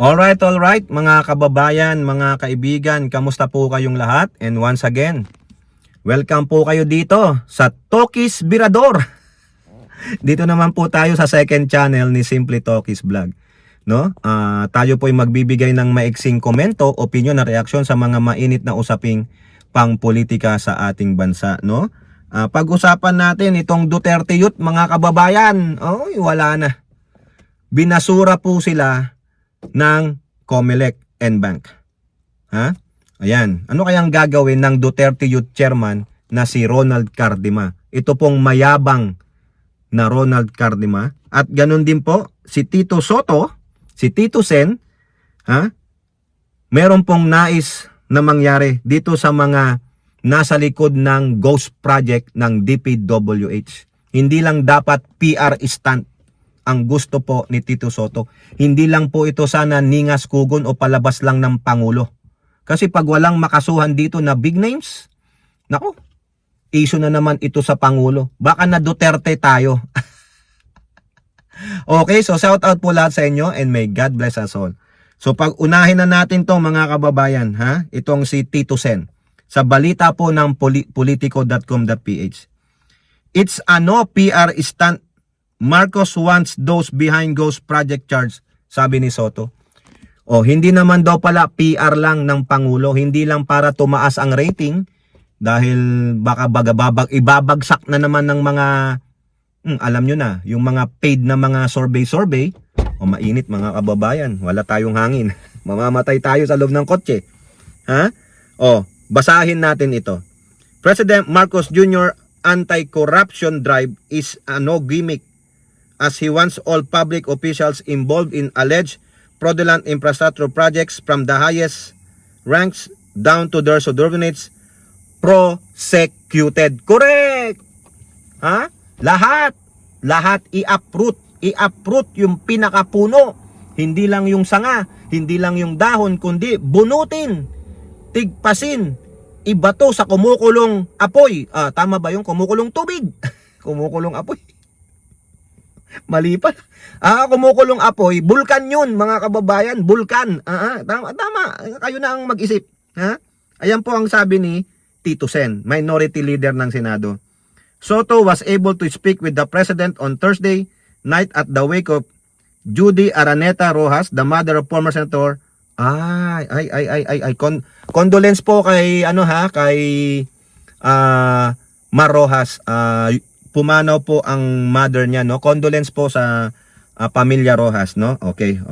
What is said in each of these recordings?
Alright, mga kababayan, mga kaibigan, kamusta po kayong lahat? And once again, welcome po kayo dito sa Tokis Birador. Dito naman po tayo sa second channel ni Simply Tokis Vlog. No? Tayo po ay magbibigay ng maiksing komento, opinion na reaksyon sa mga mainit na usaping pangpolitika sa ating bansa. No? Pag-usapan natin itong Duterte Youth, mga kababayan. Wala na. Binasura po sila ng Comelec and Bank. Ayan. Ano kayang gagawin ng Duterte Youth Chairman na si Ronald Cardima? Ito pong mayabang na Ronald Cardima. At ganun din po si Tito Soto, si Tito Sen, meron pong nais na mangyari dito sa mga nasa likod ng ghost project ng DPWH. Hindi lang dapat PR stunt ang gusto po ni Tito Soto. Hindi lang po ito sana ningas kugon o palabas lang ng Pangulo. Kasi pag walang makasuhan dito na big names, nako, issue na naman ito sa Pangulo. Baka na Duterte tayo. Okay, so shout out po lahat sa inyo and may God bless us all. So pag unahin na natin to mga kababayan, itong si Tito Sen. Sa balita po ng politico.com.ph. It's PR stunt. Marcos wants those behind ghost project charge, sabi ni Soto. Hindi naman daw pala PR lang ng Pangulo, hindi lang para tumaas ang rating dahil baka ibabagsak na naman ng mga alam nyo na, yung mga paid na mga survey. Mainit mga kababayan, wala tayong hangin. Mamamatay tayo sa loob ng kotse. Basahin natin ito. President Marcos Jr. anti-corruption drive is no gimmick, as he wants all public officials involved in alleged fraudulent infrastructure projects from the highest ranks down to their subordinates prosecuted. Correct! Lahat i-uproot yung pinakapuno. Hindi lang yung sanga, hindi lang yung dahon, kundi bunutin, tigpasin, ibato sa kumukulong apoy. Tama ba yung kumukulong tubig? Kumukulong apoy. Mali pa. Kumukulong apoy, bulkan yun mga kababayan, bulkan. Tama. Kayo na ang mag-isip. Ayan po ang sabi ni Tito Sen, minority leader ng Senado. Soto was able to speak with the President on Thursday night at the wake of Judy Araneta Rojas, the mother of former Senator. Condolence po kay kay Mar Rojas. Pumanaw po ang mother niya, no? Condolence po sa pamilya Rojas, no? Okay.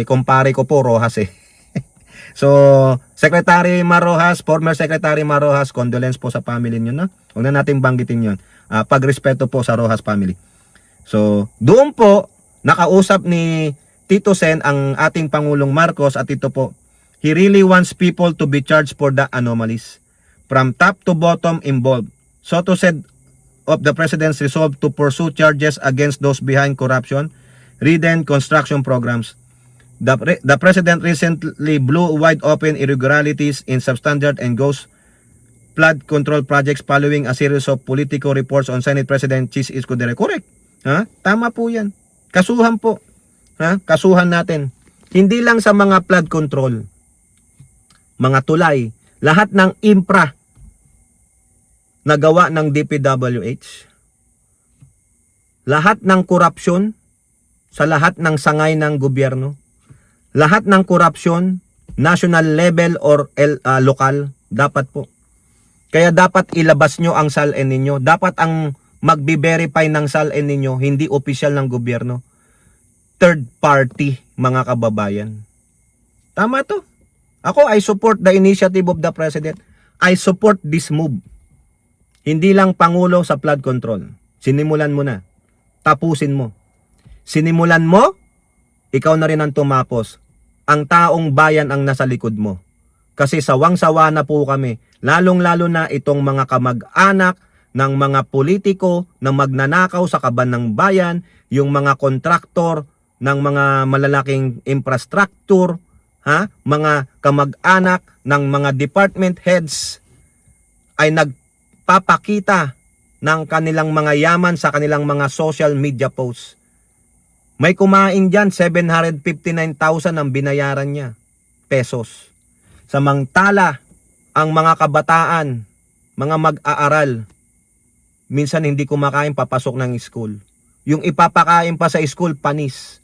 Kumpare ko po Rojas eh. So, Secretary Mar Rojas, former Secretary Mar Rojas, condolence po sa family niyo, no? Huwag na natin banggitin 'yon. Pagrespeto po sa Rojas family. So, doon po nakausap ni Tito Sen ang ating Pangulong Marcos at ito po, he really wants people to be charged for the anomalies from top to bottom involved. Soto said of the President's resolve to pursue charges against those behind corruption, ridden construction programs. The President recently blew wide open irregularities in substandard and ghost flood control projects following a series of Politico reports on Senate President Chis Escudero. Correct. Tama po yan. Kasuhan po. Kasuhan natin. Hindi lang sa mga flood control, mga tulay, lahat ng infra nagawa ng DPWH, lahat ng korupsyon sa lahat ng sangay ng gobyerno, lahat ng korupsyon, national level or lokal, dapat po. Kaya dapat ilabas nyo ang SALN ninyo. Dapat ang magbi-verify ng SALN ninyo, hindi opisyal ng gobyerno. Third party, mga kababayan. Tama to. Ako, I support the initiative of the President. I support this move. Hindi lang Pangulo sa flood control. Sinimulan mo na. Tapusin mo. Sinimulan mo, ikaw na rin ang tumapos. Ang taong bayan ang nasa likod mo. Kasi sawang-sawa na po kami. Lalong-lalo na itong mga kamag-anak ng mga politiko na magnanakaw sa kaban ng bayan, yung mga kontraktor ng mga malalaking infrastructure, mga kamag-anak ng mga department heads ay nagpapakita ng kanilang mga yaman sa kanilang mga social media posts. May kumain dyan, 759,000 ang binayaran niya, pesos. Samantala, ang mga kabataan, mga mag-aaral, minsan hindi kumakain, papasok ng school. Yung ipapakain pa sa school, panis.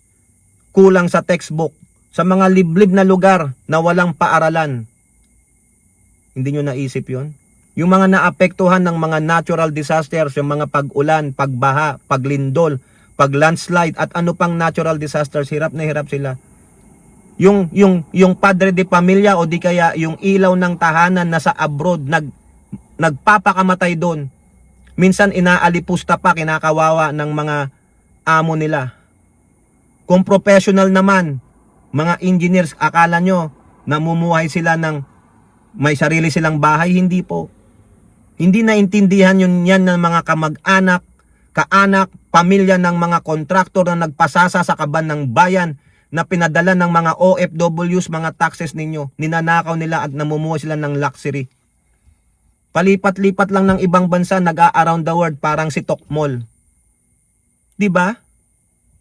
Kulang sa textbook. Sa mga liblib na lugar na walang paaralan. Hindi nyo naisip yon? Yung mga naapektuhan ng mga natural disasters, yung mga pag-ulan, pagbaha, paglindol, pag-landslide, at ano pang natural disasters, hirap na hirap sila. Yung padre de pamilya o di kaya yung ilaw ng tahanan na sa abroad, nagpapakamatay doon. Minsan inaalipusta pa, kinakawawa ng mga amo nila. Kung professional naman, mga engineers, akala nyo namumuhay sila ng may sarili silang bahay? Hindi po. Hindi naintindihan yun yan ng mga kamag-anak, kaanak, pamilya ng mga kontraktor na nagpasasa sa kaban ng bayan na pinadala ng mga OFWs, mga taxes ninyo. Ninanakaw nila at namumuhay sila ng luxury. Palipat-lipat lang ng ibang bansa, nag-a-around the world parang si Tokmol. Diba?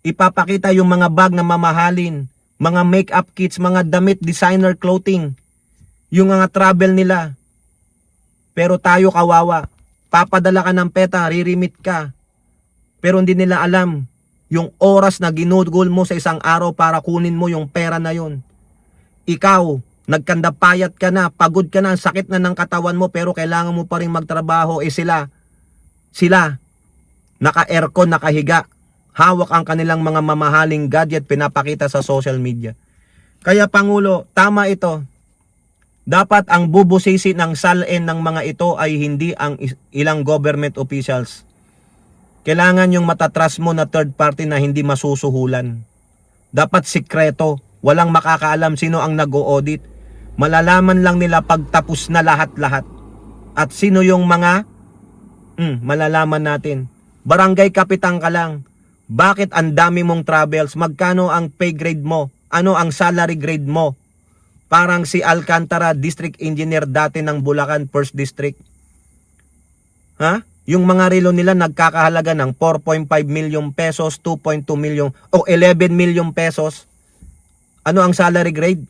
Ipapakita yung mga bag na mamahalin, mga makeup kits, mga damit, designer clothing, yung mga travel nila. Pero tayo kawawa, papadala ka ng peta, ririmit ka. Pero hindi nila alam yung oras na ginugol mo sa isang araw para kunin mo yung pera na yun. Ikaw, nagkandapayat ka na, pagod ka na, sakit na ng katawan mo, pero kailangan mo pa rin magtrabaho. Sila, naka-aircon, nakahiga, hawak ang kanilang mga mamahaling gadget, pinapakita sa social media. Kaya Pangulo, tama ito. Dapat ang bubusisi ng salin ng mga ito ay hindi ang ilang government officials. Kailangan yung matatras mo na third party na hindi masusuhulan. Dapat sikreto, walang makakaalam sino ang nag-o-audit. Malalaman lang nila pagtapos na lahat-lahat. At sino yung mga malalaman natin. Barangay kapitan ka lang. Bakit ang dami mong travels? Magkano ang pay grade mo? Ano ang salary grade mo? Parang si Alcantara, district engineer dati ng Bulacan, 1st District. Ha? Yung mga relo nila nagkakahalaga ng 4.5 million pesos, 2.2 million, o 11 million pesos. Ano ang salary grade?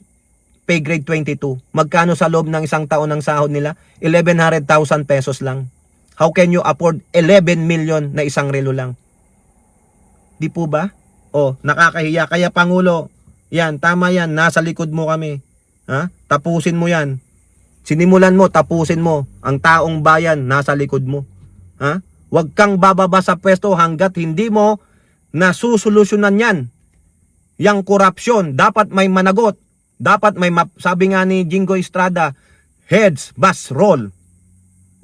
Pay grade 22. Magkano sa loob ng isang taon ng sahod nila? 1100,000 pesos lang. How can you afford 11 million na isang relo lang? Di po ba? Oh, nakakahiya. Kaya Pangulo, yan, tama yan, nasa likod mo kami. Ha? Tapusin mo yan. Sinimulan mo, tapusin mo. Ang taong bayan, nasa likod mo. Ha? Huwag kang bababa sa pwesto hanggat hindi mo nasusolusyonan yan. Yang korupsyon, dapat may managot. Dapat may, sabi nga ni Jingo Estrada, heads must roll.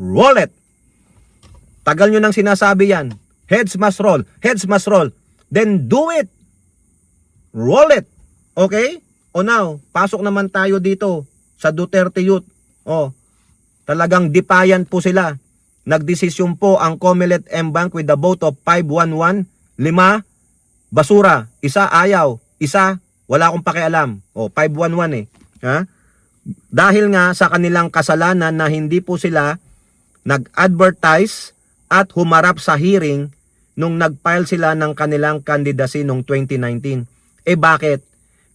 Roll it. Tagal nyo nang sinasabi yan. Heads must roll. Heads must roll. Then do it. Roll it. Okay? O now, pasok naman tayo dito sa Duterte Youth. O, talagang defiant po sila. Nagdesisyon po ang Comelec Mbank with a vote of 511, 5 basura, isa ayaw, isa wala akong pakialam. O, 511 eh. Ha? Dahil nga sa kanilang kasalanan na hindi po sila nag-advertise at humarap sa hearing nung nag-file sila ng kanilang candidacy noong 2019. Eh bakit?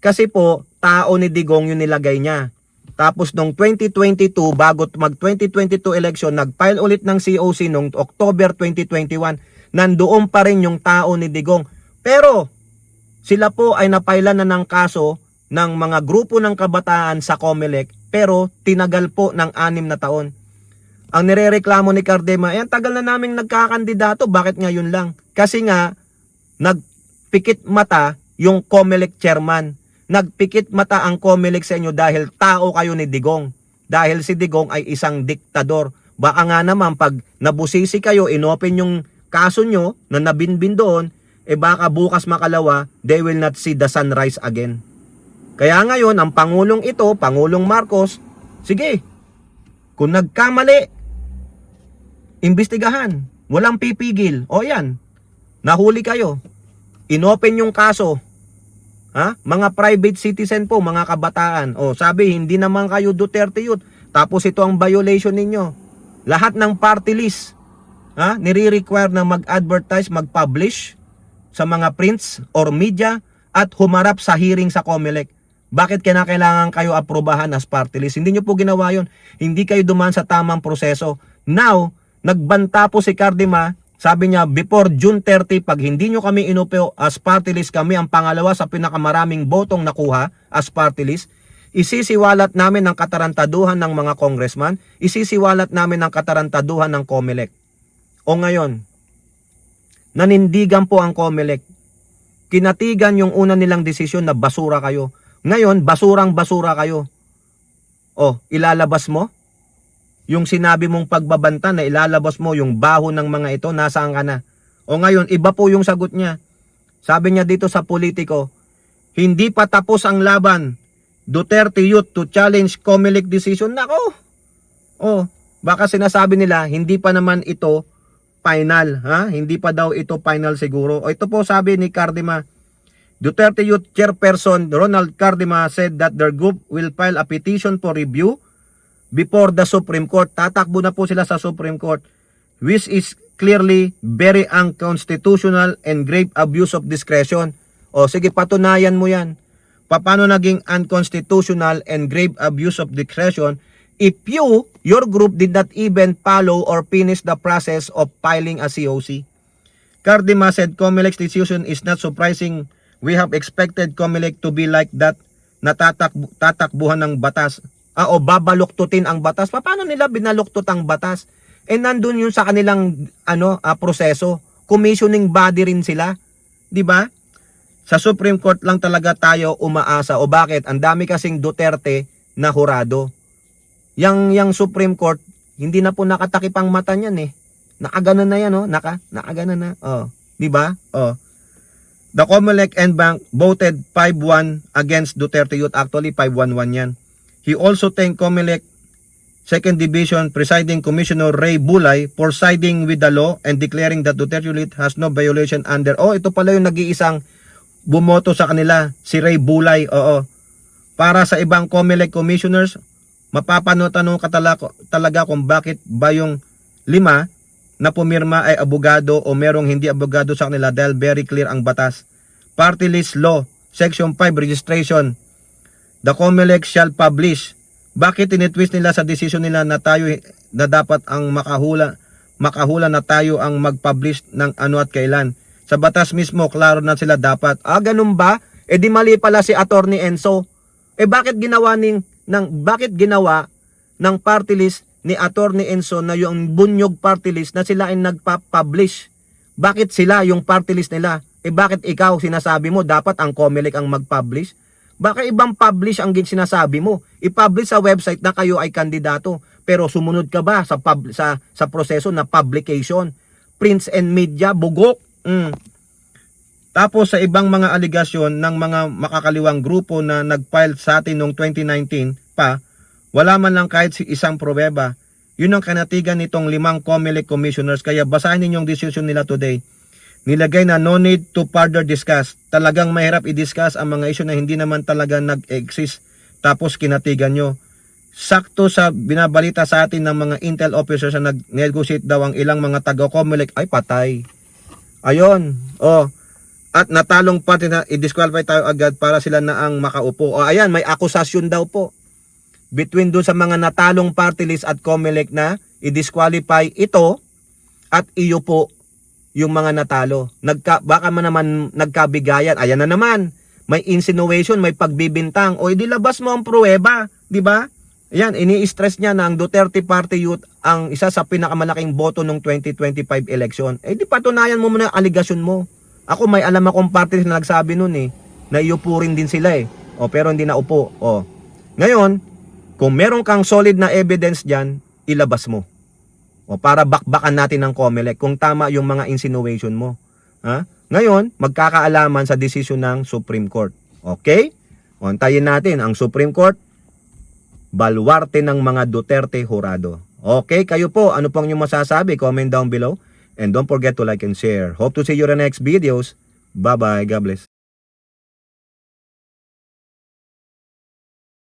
Kasi po, tao ni Digong yung nilagay niya. Tapos noong 2022, bago mag-2022 election, nag-file ulit ng COC noong October 2021. Nandoon pa rin yung tao ni Digong. Pero, sila po ay napailan na ng kaso ng mga grupo ng kabataan sa Comelec, pero tinagal po ng 6 na taon. Ang nirereklamo ni Cardema, ang tagal na naming nagkakandidato, bakit ngayon lang? Kasi nga, nagpikit mata yung Comelec chairman. Nagpikit mata ang Comelec sa inyo dahil tao kayo ni Digong. Dahil si Digong ay isang diktador. Baka nga naman pag nabusisi kayo, inopen yung kaso nyo na nabinbin doon, baka bukas makalawa, they will not see the sunrise again. Kaya ngayon, ang Pangulong ito, Pangulong Marcos, sige, kung nagkamali, imbestigahan. Walang pipigil. O yan, nahuli kayo. Inopen yung kaso. Ha? Mga private citizen po, mga kabataan. O sabi, hindi naman kayo Duterte Youth. Tapos ito ang violation ninyo. Lahat ng party list, nire-require na mag-advertise, mag-publish sa mga prints or media at humarap sa hearing sa COMELEC. Bakit kailangan kayo aprobahan as party list? Hindi nyo po ginawa yun. Hindi kayo dumaan sa tamang proseso. Now, nagbanta po si Cardima. Sabi niya, before June 30, pag hindi nyo kami inupo as party list, kami ang pangalawa sa pinakamaraming botong nakuha as party list. Isisiwalat namin ang katarantaduhan ng mga congressman. Isisiwalat namin ang katarantaduhan ng COMELEC. O ngayon, nanindigan po ang COMELEC. Kinatigan yung una nilang desisyon na basura kayo. Ngayon, basurang-basura kayo. O, ilalabas mo? Yung sinabi mong pagbabanta na ilalabas mo yung baho ng mga ito, nasaan ka na? O ngayon, iba po yung sagot niya. Sabi niya dito sa Politico, hindi pa tapos ang laban. Duterte youth to challenge COMELEC decision. Nako! O, baka sinasabi nila, hindi pa naman ito final. Ha? Hindi pa daw ito final siguro. O ito po sabi ni Cardima, Duterte Youth Chairperson Ronald Cardima said that their group will file a petition for review before the Supreme Court. Tatakbo na po sila sa Supreme Court, which is clearly very unconstitutional and grave abuse of discretion. O sige, patunayan mo yan. Paano naging unconstitutional and grave abuse of discretion if your group did not even follow or finish the process of filing a COC? Cardima said COMELEC's decision is not surprising. We have expected COMELEC to be like that, na tatakbuhan ng batas. O babaluktutin ang batas. Paano nila binaluktot ang batas? Nandun yun sa kanilang proseso. Commissioning body rin sila. 'Di ba? Sa Supreme Court lang talaga tayo umaasa. O bakit? Ang dami kasing Duterte na hurado. Yang Supreme Court, hindi na po nakatakip ang mata niyan eh. Nakaganon na yan, oh. Nakaganon na. Oh, 'di ba? Oh. The COMELEC and Bank voted 5-1 against Duterte Youth. Actually, 5-1-1 yan. He also thanked COMELEC 2nd Division Presiding Commissioner Ray Bulay for siding with the law and declaring that Duterte Youth has no violation under. Oh, ito pala yung nag-iisang bumoto sa kanila, si Ray Bulay. Oo. Para sa ibang COMELEC commissioners, mapapanotanong ka talaga kung bakit ba yung 5 na pumirma ay abogado o merong hindi abogado sa kanila dahil very clear ang batas. Party list law, Section 5 registration. The COMELEC shall publish. Bakit tinitwist nila sa desisyon nila na tayo na dapat ang makahula na tayo ang mag-publish ng ano at kailan? Sa batas mismo, klaro na sila dapat. Ganun ba? Di mali pala si Attorney Enzo. Bakit ginawa ng party list ni Attorney Enzo na yung bunyog party list na sila ay nagpa-publish? Bakit sila yung party list nila? Bakit ikaw sinasabi mo dapat ang COMELEC ang mag-publish? Baka ibang publish ang sinasabi mo. I-publish sa website na kayo ay kandidato. Pero sumunod ka ba sa proseso na publication? Prints and media, bugok. Tapos sa ibang mga aligasyon ng mga makakaliwang grupo na nag-file sa atin noong 2019 pa, wala man lang kahit isang pruweba. Yun ang kanatigan nitong 5 COMELEC commissioners. Kaya basahin ninyong decision nila today. Nilagay na no need to further discuss. Talagang mahirap i-discuss ang mga issue na hindi naman talaga nag-exist. Tapos kinatigan nyo. Sakto sa binabalita sa atin ng mga intel officers na nag-negotiate daw ang ilang mga taga-COMELEC ay patay. Ayon. At natalong party na i-disqualify tayo agad para sila na ang makaupo. Ayan, may akusasyon daw po between doon sa mga natalong party list at COMELEC na i-disqualify ito at iyo po yung mga natalo. Baka man naman nagkabigayan. Ayan na naman. May insinuation, may pagbibintang. Dilabas mo ang pruweba. Di ba? Ayan, ini-stress niya na ang Duterte Party Youth ang isa sa pinakamalaking boto ng 2025 election. Di patunayan mo muna ang aligasyon mo. Ako may alam akong party na nagsabi nun na iupo rin din sila pero hindi na upo. Ngayon, kung meron kang solid na evidence dyan, ilabas mo. Para bakbakan natin ng COMELEC kung tama yung mga insinuation mo. Ngayon, magkakaalaman sa desisyon ng Supreme Court. Okay? Antayin natin ang Supreme Court, baluarte ng mga Duterte hurado. Okay, kayo po, ano pong inyong masasabi? Comment down below. And don't forget to like and share. Hope to see you in the next videos. Bye-bye. God bless.